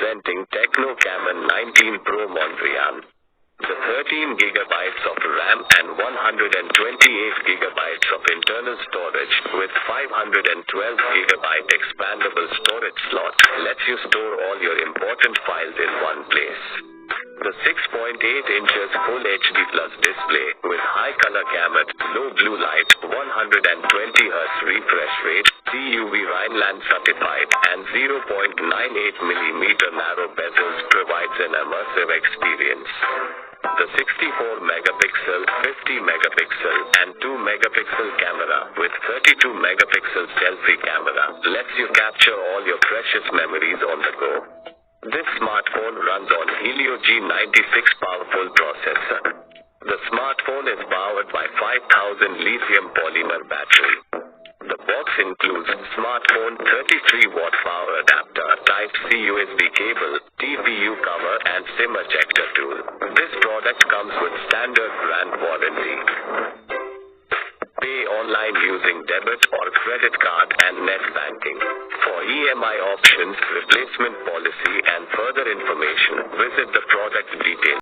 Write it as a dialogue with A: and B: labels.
A: presenting Tecno Camon 19 Pro Mondrian. The 13 GB of RAM and 128 GB of internal storage with 512 GB expandable storage slot lets you store all your important files in one place. The 6.8 inches Full HD Plus display with high color gamut, low blue light, 120 Hz refresh rate, TUVRheinland certified, and 0.98mm narrow bezels provides an immersive experience. The 64 megapixel, 50 megapixel, and 2 megapixel camera with 32 megapixel selfie camera lets you capture all your precious memories on the go. This smartphone runs on Helio G96 powerful processor. The smartphone is powered by 5000 lithium polymer battery. The box includes smartphone 33-watt power adapter, Type-C USB cable, TPU cover, and SIM ejector tool. This product comes with standard brand warranty. Pay online using debit or credit card and net banking. For EMI options, replacement policy, and further information, visit the product details.